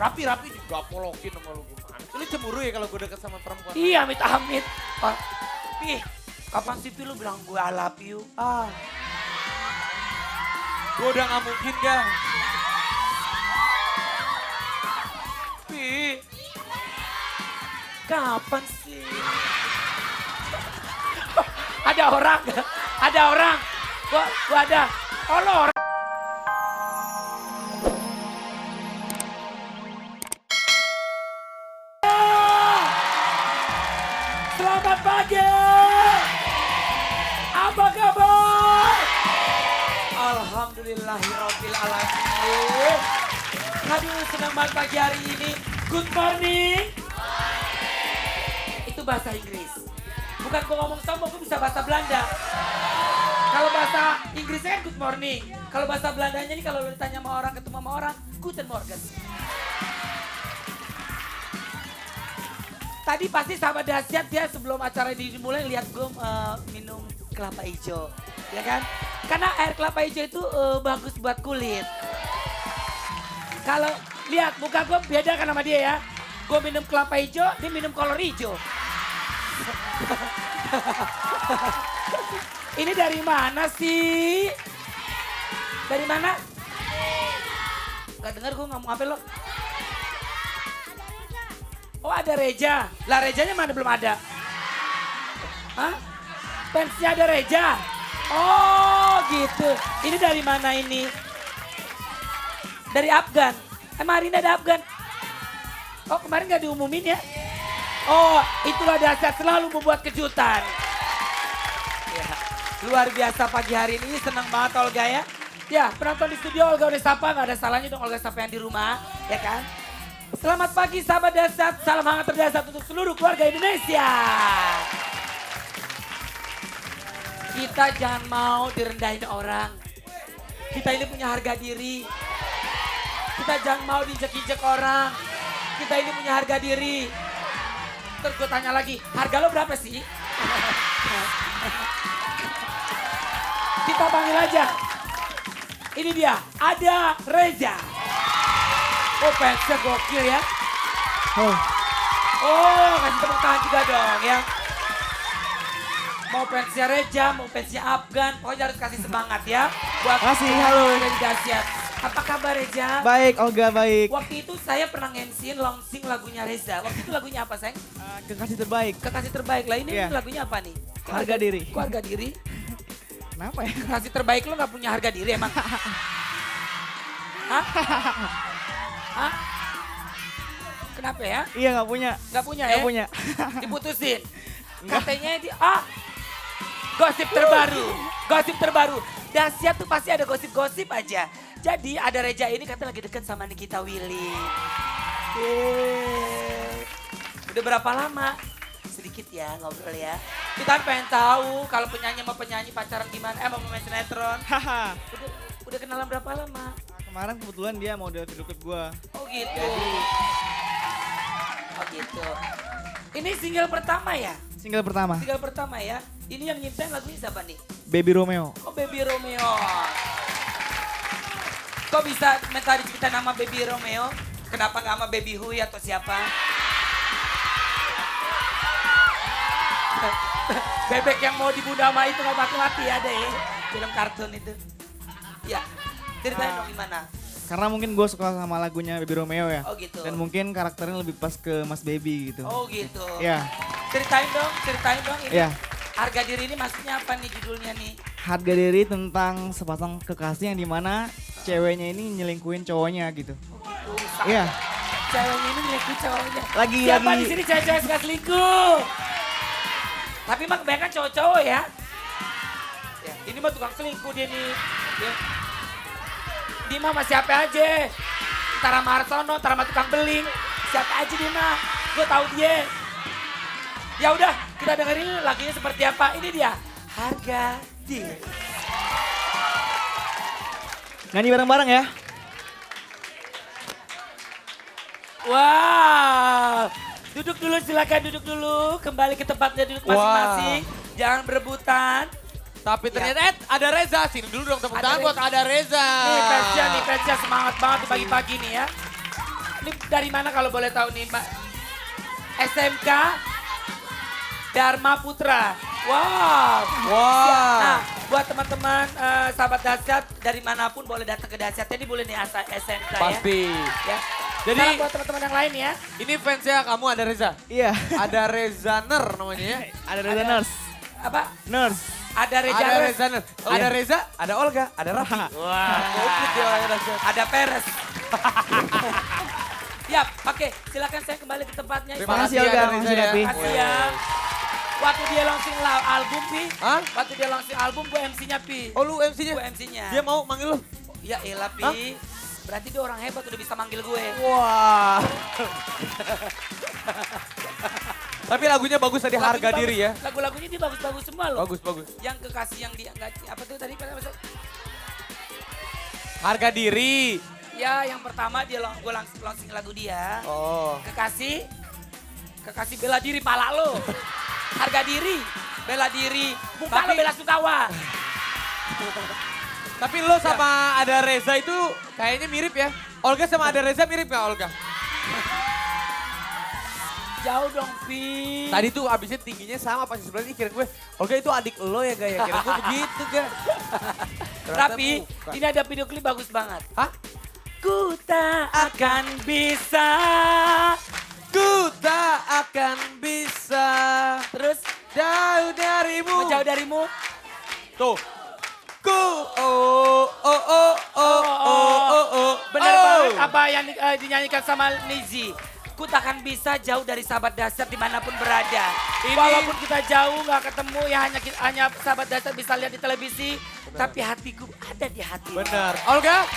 Rapi-rapi juga polokin sama lu gimana. Lu cemburu ya kalau gue deket sama perempuan? Iya, amit-amit. Pi, kapan sih Pi lu bilang gue I love you? Gue udah gak mungkin gak. Pi. Kapan sih? Ada orang, ada orang. Gua ada. Oh lo orang. Selamat pagi. Apa kabar? Alhamdulillahirabbil alamin. Aduh, senang banget pagi hari ini. Good morning. Itu bahasa Inggris. Bukan gue ngomong sombong, gue bisa bahasa Belanda. Kalau bahasa Inggrisnya kan good morning. Kalau bahasa Belandanya nih kalau lu ditanya sama orang, ketemu sama orang, guten morgen. Tadi pasti sahabat dahsyat ya sebelum acara dimulai lihat gue minum kelapa hijau. Ya kan? Karena air kelapa hijau itu bagus buat kulit. Kalau lihat muka gue beda kan sama dia ya. Gue minum kelapa hijau, dia minum kolor hijau. Ini dari mana sih? Dari mana? Gak denger gue ngomong apa lo? Oh ada Reja. Lah Rejanya mana belum ada? Hah? Fansnya ada Reja? Oh gitu. Ini dari mana ini? Dari Afgan. Emang hari ini ada Afgan? Oh kemarin gak diumumin ya? Oh itulah dahsyat selalu membuat kejutan. Ya, luar biasa pagi hari ini senang banget Olga ya. Ya penonton di studio Olga udah sapa, gak ada salahnya dong Olga sapa yang di rumah. Ya kan? Selamat pagi sahabat dahsyat, salam hangat terdahsyat untuk seluruh keluarga Indonesia. Kita jangan mau direndahin orang. Kita ini punya harga diri. Kita jangan mau diinjek-injek orang. Kita ini punya harga diri. Terus gue tanya lagi, harga lo berapa sih? Kita panggil aja. Ini dia, ada Reza. Oh fansnya gokil ya. Oh kasih tepuk tangan juga dong ya. Mau fansnya Reza, mau fansnya Afgan, pokoknya harus kasih semangat ya. Buat kasih, halo. Dari dahsyat. Apa kabar Reza? Baik, Olga baik. Waktu itu saya pernah MC launching lagunya Reza. Waktu itu lagunya apa sayang? Kekasih terbaik. Kekasih terbaik lah. Ini Iya. lagunya apa nih? Harga diri. Kok harga diri? Kenapa ya? Kekasih terbaik lo gak punya harga diri emang? Hah? Hah? Kenapa ya? Iya nggak punya. Gak punya Nggak ya? punya. Diputusin? Enggak. Katanya dia, gosip terbaru. Gosip terbaru. Dahsyat tuh pasti ada gosip-gosip aja. Jadi ada Reja ini katanya lagi deket sama Nikita Willy. Udah berapa lama? Sedikit ya ngobrol ya. Kita pengen tahu kalau penyanyi sama penyanyi pacaran gimana. Mau main sinetron. Haha. Udah kenalan berapa lama? Kemarin kebetulan dia mau video klip gua. Oh gitu. Oh gitu. Ini single pertama ya? Single pertama, Single pertama ya. Ini yang nyiptain lagunya siapa nih? Baby Romeo. Oh Baby Romeo. Kok bisa minta diciptain nama Baby Romeo? Kenapa nggak sama Baby Hui atau siapa? Bebek yang mau dibunuh sama itu nggak mati-mati ada ya. Film kartun itu. Ya, ceritain dong gimana? Karena mungkin gue suka sama lagunya Baby Romeo ya. Oh gitu. Dan mungkin karakternya lebih pas ke Mas Baby gitu. Oh gitu. Iya. Ceritain dong ini. Iya. Harga diri ini maksudnya apa nih judulnya nih? Harga diri tentang sepasang kekasih yang dimana ceweknya ini nyelingkuhin cowoknya gitu. Oh, gitu. Iya. Ceweknya ini nyelingkuh cowoknya. Lagi- Siapa di sini cewek-cewek suka selingkuh? Tapi mah kebanyakan cowok-cowok ya. Ya, ini mah tukang selingkuh dia nih. Ya. Dia mah sama siapa aja. Tara Marsono, Tara mah tukang beling. Siapa aja dia mah. Gue tahu dia. Ya udah, kita dengerin lagunya seperti apa. Ini dia, Harga Diri. Nyanyi bareng-bareng ya. Wow, duduk dulu silakan duduk dulu. Kembali ke tempatnya duduk masing-masing. Jangan berebutan. Tapi ternyata ada Reza. Sini dulu dong tepuk Ada tangan buat Reza. ada Reza. Nih fansnya semangat banget di pagi-pagi nih ya. Ini dari mana kalau boleh tahu nih, Mbak? SMK Dharma Putra. Wow. Wah. Nah, buat teman-teman sahabat dahsyat dari manapun boleh datang ke dahsyat. Ini boleh nih SMK ya. Pasti. Ya. Jadi Salam buat teman-teman yang lain ya. ini fansnya kamu ada Reza? Iya. Ada Rezaner namanya ya? Ada Reza Nurse. Apa? Nurse. Ada Reza. Ada Res. Rezaner. Ada Reza, ada Olga, ada Raffi. Wah. Komplit dia orangnya dahsyat. Ada Peres. Ya, oke. Silakan saya kembali ke tempatnya. Terima kasih Olga, ada Reza makasih, ya. Raffi. Makasih ya. Waktu dia launching album, Pi. Hah? Waktu dia launching album, gue MC-nya, Pi. Oh lu MC-nya? Gue MC-nya. Dia mau manggil lu? Ya elah, Pi. Berarti dia orang hebat udah bisa manggil gue. Wah. Tapi lagunya bagus tadi, Lagunya harga bagus. diri ya. Lagu-lagunya dia bagus-bagus semua loh. Bagus, bagus. Yang kekasih yang dia enggak apa tuh tadi maksud? Harga diri. Ya, yang pertama dia gue launching lagu dia. Oh. Kekasih bela diri pala lo. Harga diri, bela diri. Muka lo Tapi- bela Sungkawa. Tapi lo sama ada Reza itu kayaknya mirip ya. Olga sama ada Reza mirip gak Olga? Jauh dong, Pi. Tadi tuh abisnya tingginya sama pas di sebelah ini kira gue, Olga itu adik lo ya gak ya? Kira gue begitu gak? Tapi ini ada video klip bagus banget. Hah? Ku tak akan bisa. Ku tak akan bisa Terus jauh darimu. menjauh darimu. Tuh. Ku oh oh oh oh oh oh oh. Bener oh. banget apa yang dinyanyikan sama Nizi. Ku takkan bisa jauh dari sahabat dahsyat dimanapun berada. Walaupun kita jauh nggak ketemu ya hanya sahabat dahsyat bisa lihat di televisi. Tapi hatiku ada di hati. Bener. Olga,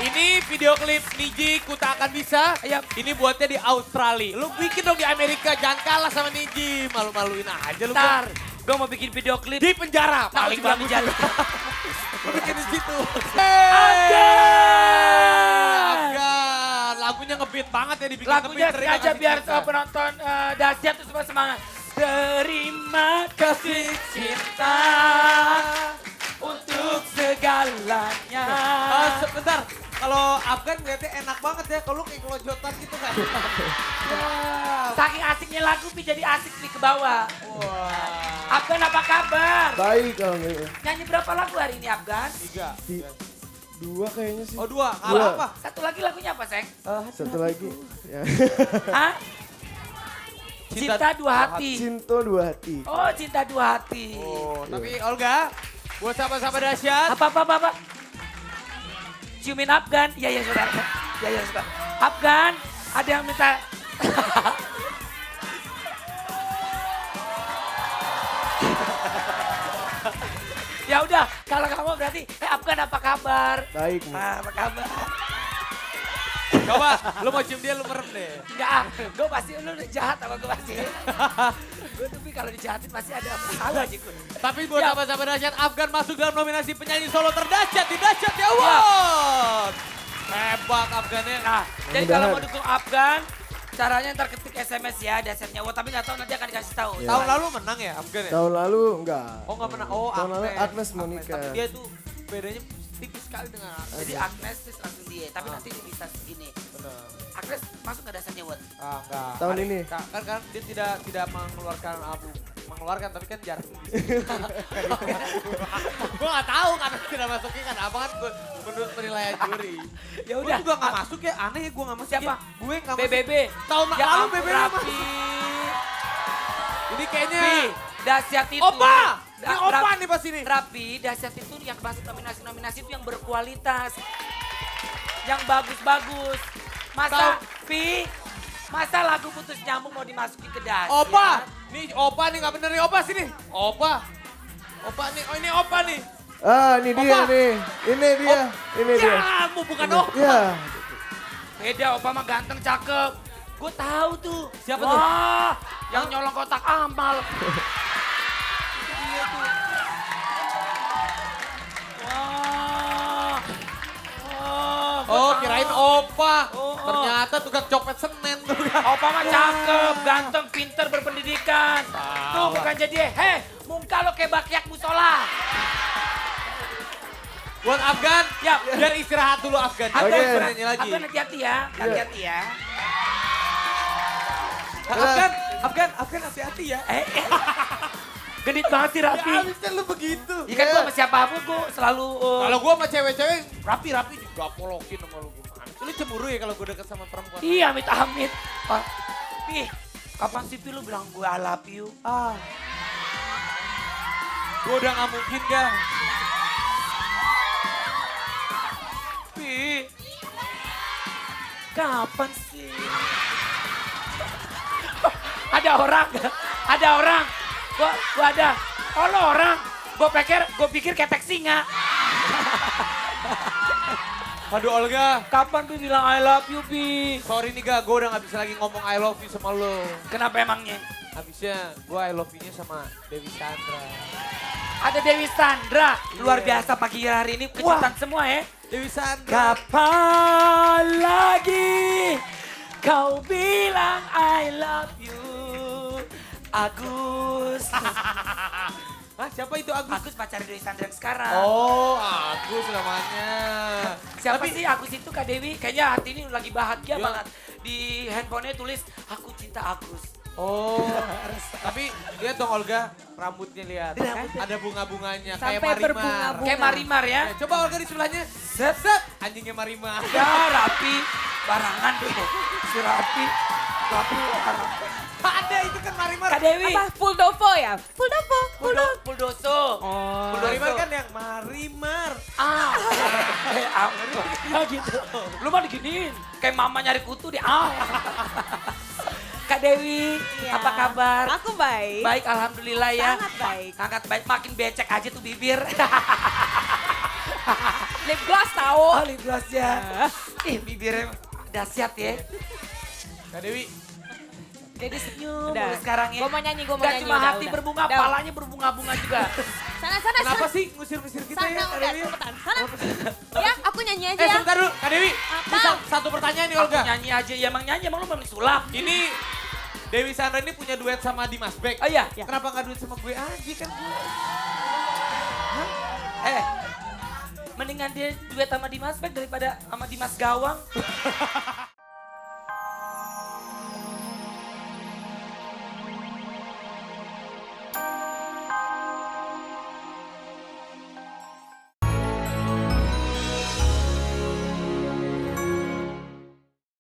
ini video klip Niji Ku Tak Akan Bisa. Iya. Ini buatnya di Australia. Lu bikin dong di Amerika, jangan kalah sama Niji. Malu-maluin aja lu. Ntar, gue mau bikin video klip. Di penjara, Nah, paling juga bagus. menjadi. Lu bikin di situ. Afgan! Afgan. Lagunya ngebeat banget ya dibikin. Lagunya ngebeat, terima sengaja kasih biar kita. penonton dahsyat tuh semua semangat. Terima kasih cinta untuk segalanya. Sebentar, kalau Afgan ngeliatnya enak banget ya. Kalau lu kayak kelojotan gitu kan. Saking asiknya lagu, Pi jadi asik nih ke bawah. Wah. Afgan apa kabar? Baik alhamdulillah. Nyanyi berapa lagu hari ini Afgan? 3. Dua kayaknya sih. Oh 2, Dua. kalah apa? Satu lagi lagunya apa, Seng? Satu lagi. Ya. Hah? Cinta dua hati. Cinta dua hati. Oh, cinta dua hati. Oh, tapi Olga, buat sahabat-sahabat dahsyat. Apa? Ciumin Afgan. Iya, saudara. Iya, saudara. Afgan, ada yang minta. Ya udah, kalau kamu berarti, Afgan apa kabar? Baik. Mas. Apa kabar? Coba, lu mau cium dia lu merem deh. Enggak, gue pasti lu jahat sama gue pasti. Gue tuh kalau dijahatin pasti ada hal aja gue. Tapi buat Ya. sahabat-sahabat dahsyat, Afgan masuk dalam nominasi penyanyi solo terdahsyat di Dahsyat The Award. Hebat Afgannya. Nah, jadi Mudah-mudahan. kalau mau dukung Afgan, caranya ntar ketik SMS ya, dahsyatnya. Wah, tapi nggak tahu nanti akan dikasih tahu. Ya. Tahun lalu menang ya Afgan ya? Tahun lalu enggak. Oh nggak menang, oh Tahun lalu Agnes. Agnes Monica. Tapi dia tuh bedanya tipis sekali dengan Agnes. Jadi Agnes terus langsung dia, tapi nanti dia bisa segini. Bener. Agnes masuk nggak dahsyatnya, Wot? Ah, enggak. Tahun ini. Kan dia tidak mengeluarkan album. Mengeluarkan tapi kan jarang. Gue gak tahu karena tidak masuknya kan apa kan menurut penilaian juri. Ya Gue udah. juga gak masuk ya, aneh ya gue gak masuk. Siapa? Ya. Gue gak masuk. BBB. Tahun Ya lalu ampun, BBB Rapi. Ini kayaknya. Pi, dahsyat itu. Opa! Ini Da- opa Rap- nih pas ini. Rapi, dahsyat itu yang masuk nominasi-nominasi itu yang berkualitas. Yang bagus-bagus. Masa, Pi, masa lagu putus nyambung mau dimasukin ke dahsyat? Opa! Nih opa nih gak bener nih opa sini. Opa. Opa nih, oh ini opa nih. Ah, ini dia Opa. nih. Ini dia. Ini dia. Ya, mau bukan opa. Ya. Beda, Opa mah ganteng, cakep. Gue tahu tuh. Siapa tuh? Wah, yang nyolong kotak amal. Iya tuh. Wah. Wah, gua Oh tahu. kirain opa. Oh. Ternyata tukang copet Senen tuh. Opa mah cakep, ganteng, pinter, berpendidikan. Tuh bukan jadi, muka lo kayak bakyak musola. Buat Afgan, Ya. biar istirahat dulu Afgan. Afgan, Oke. Afgan nyanyi lagi. Afgan hati-hati ya, hati-hati ya. Afgan hati-hati ya. Genit banget sih Rapi. Ya abis kan lu begitu. Iya kan gue sama siapapun gue selalu... Kalau gue sama cewek-cewek rapi juga polokin sama lu gimana. Lu cemburu ya kalau gue deket sama perempuan? Iya amit-amit. Pi, kapan sih Pi lu bilang gue I love you? Gue udah gak mungkin gak. Pi. Kapan sih? Ada orang. Gua ada. Oh lo orang. Gue pikir ketek singa. Aduh Olga. Kapan Pi bilang I love you Pi? Sorry nih gak, gue udah gak bisa lagi ngomong I love you sama lo. Kenapa emangnya? Habisnya gue I love you-nya sama Dewi Sandra. Ada Dewi Sandra. Luar Iya. biasa pagi hari ini kejutan semua ya. Dewi Sandra. Kapan lagi kau bilang I love you, Agus. Hah, siapa itu Agus? Agus pacar Dewi Sandra yang sekarang. Oh, Agus namanya. Siapa sih Agus itu Kak Dewi? Kayaknya hati ini lagi bahagia Iya. banget. Di handphonenya tulis, aku cinta Agus. Oh, tapi lihat dong Olga, rambutnya lihat. Ada bunga-bunganya kayak Sampai Marimar. berbunga-bunga. Kayak Marimar ya. Coba Olga di sebelahnya. Set. Anjingnya Marimar. Ya Rapi, barangan deh. Si Rapi barangan. Ada itu kan Marimar. Kak Dewi. Apa? Fuldovo ya? Fuldovo. Puldoso. Oh, Marimar kan yang Marimar. Gitu. Lu mah diginiin. Kayak mama nyari kutu deh. Kak Dewi, Iya. apa kabar? Aku baik. Baik, alhamdulillah ya. Sangat baik. Sangat baik, makin becek aja tuh bibir. Lip gloss tahu. Oh, lip gloss-nya. Bibirnya dahsyat ya. Kak Dewi, Jadi senyum Udah. mulu sekarang ya. Gua mau nyanyi, gua mau Gak nyanyi. cuma Udah, hati udah. berbunga, Udah. palanya berbunga-bunga juga. Sana. kenapa sih ngusir-ngusir kita Sana ya Kak udah, Dewi? cepetan. Sana. Ya, aku nyanyi aja. Sebentar dulu, Kak Dewi. Apa? Bisa satu pertanyaan nih Olga. Nyanyi aja, ya emang nyanyi, emang lu belum disulap. Ini Dewi Sandra ini punya duet sama Dimas Beck. Oh iya. Kenapa nggak duet sama gue aja kan? Mendingan dia duet sama Dimas Beck daripada sama Dimas Gawang.